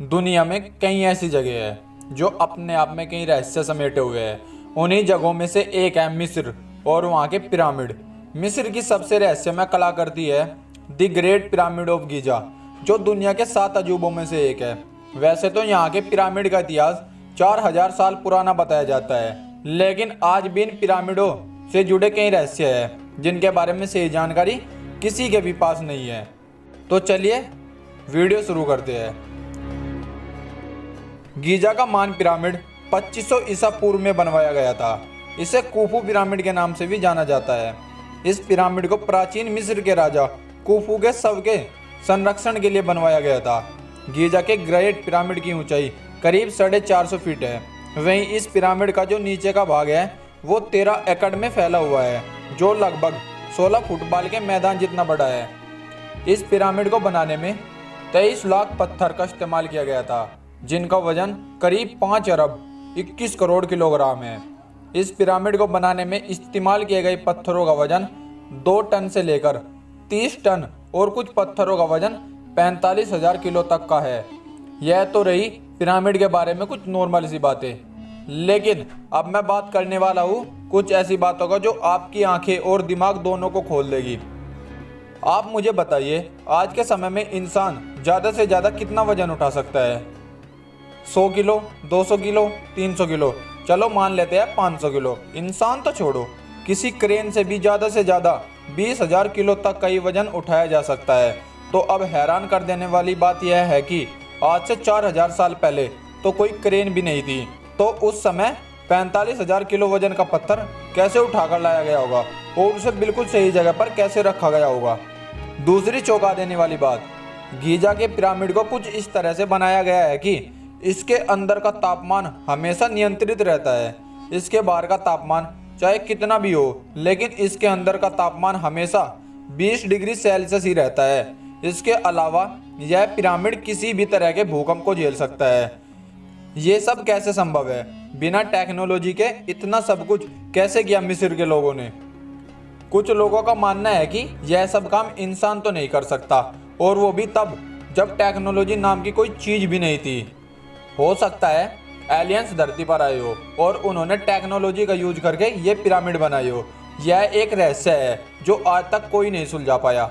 दुनिया में कई ऐसी जगह है जो अपने आप में कई रहस्य समेटे हुए हैं। उन्हीं जगहों में से एक है मिस्र और वहाँ के पिरामिड। मिस्र की सबसे रहस्यमय कलाकृति है the great pyramid of Giza, जो दुनिया के 7 अजूबों में से एक है। वैसे तो यहाँ के पिरामिड का इतिहास 4000 साल पुराना बताया जाता है, लेकिन आज भी इन पिरामिडों से जुड़े कई रहस्य हैं जिनके बारे में सही जानकारी किसी के भी पास नहीं है। तो चलिए वीडियो शुरू करते हैं। गीजा का मान पिरामिड 2500 ईसा पूर्व में बनवाया गया था। इसे कुफू पिरामिड के नाम से भी जाना जाता है। इस पिरामिड को प्राचीन मिस्र के राजा कुफू के शव के संरक्षण के लिए बनवाया गया था। गीजा के ग्रेट पिरामिड की ऊंचाई करीब 450 फीट है। वहीं इस पिरामिड का जो नीचे का भाग है वो 13 एकड़ में फैला हुआ है, जो लगभग 16 फुटबॉल के मैदान जितना बड़ा है। इस पिरामिड को बनाने में 23 लाख पत्थर का इस्तेमाल किया गया था, जिनका वजन करीब 5 अरब 21 करोड़ किलोग्राम है। इस पिरामिड को बनाने में इस्तेमाल किए गए पत्थरों का वजन 2 टन से लेकर 30 टन और कुछ पत्थरों का वजन 45,000 किलो तक का है। यह तो रही पिरामिड के बारे में कुछ नॉर्मल सी बातें, लेकिन अब मैं बात करने वाला हूँ कुछ ऐसी बातों का जो आपकी आंखें और दिमाग दोनों को खोल देगी। आप मुझे बताइए, आज के समय में इंसान ज़्यादा से ज़्यादा कितना वजन उठा सकता है? 100 किलो, 200 किलो, 300 किलो, चलो मान लेते हैं 500 किलो। इंसान तो छोड़ो, किसी क्रेन से भी ज़्यादा से ज़्यादा 20,000 किलो तक का ही वजन उठाया जा सकता है। तो अब हैरान कर देने वाली बात यह है कि आज से 4000 साल पहले तो कोई क्रेन भी नहीं थी, तो उस समय 45,000 किलो वजन का पत्थर कैसे उठाकर लाया गया होगा और उसे बिल्कुल सही जगह पर कैसे रखा गया होगा। दूसरी चौंका देने वाली बात, गीजा के पिरामिड को कुछ इस तरह से बनाया गया है कि इसके अंदर का तापमान हमेशा नियंत्रित रहता है। इसके बाहर का तापमान चाहे कितना भी हो, लेकिन इसके अंदर का तापमान हमेशा 20 डिग्री सेल्सियस ही रहता है। इसके अलावा यह पिरामिड किसी भी तरह के भूकंप को झेल सकता है। ये सब कैसे संभव है? बिना टेक्नोलॉजी के इतना सब कुछ कैसे किया मिस्र के लोगों ने? कुछ लोगों का मानना है कि यह सब काम इंसान तो नहीं कर सकता, और वो भी तब जब टेक्नोलॉजी नाम की कोई चीज़ भी नहीं थी। हो सकता है एलियंस धरती पर आए हो और उन्होंने टेक्नोलॉजी का यूज करके ये पिरामिड बनाई हो। यह एक रहस्य है जो आज तक कोई नहीं सुलझा पाया।